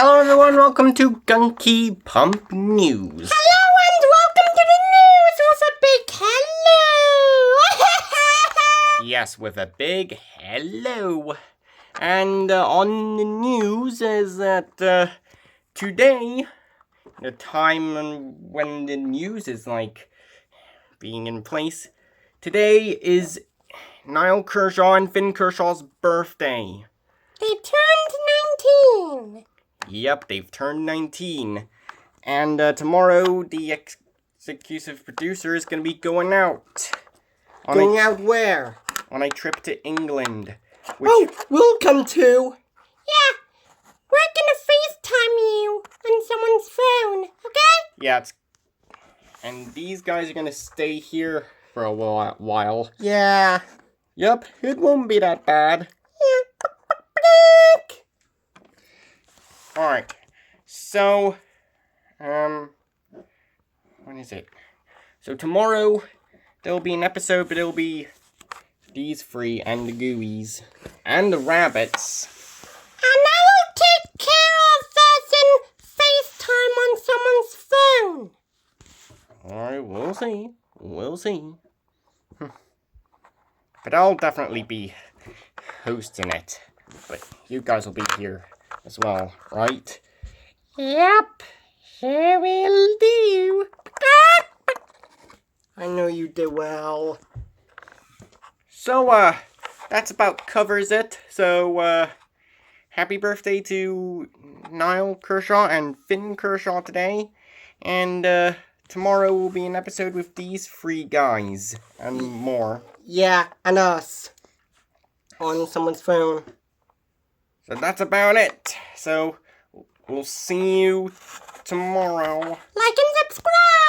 Hello everyone, welcome to Gunky Pump News. Hello and welcome to the news with a big hello! Yes, with a big hello. And on the news is that today, the time when the news is being in place, today is Niall Kershaw and Finn Kershaw's birthday. They turned 19! Yep, they've turned 19. And tomorrow, the executive producer is going to be going out. Going out where? On a trip to England. Oh, we'll come too. Yeah, we're gonna FaceTime you on someone's phone, okay? Yeah, and these guys are going to stay here for a while. Yeah. Yep, it won't be that bad. Alright, so, when is it? So tomorrow, there'll be an episode, but it'll be these three and the gooeyes and the rabbits. And I will take care of us and FaceTime on someone's phone. Alright, we'll see. But I'll definitely be hosting it. But you guys will be here as well, right? Yep, sure will do. I know you do well. So, that's about covers it. So, happy birthday to Niall Kershaw and Finn Kershaw today. And, tomorrow will be an episode with these three guys and more. Yeah, and us. On someone's phone. So that's about it. So, we'll see you tomorrow. Like and subscribe!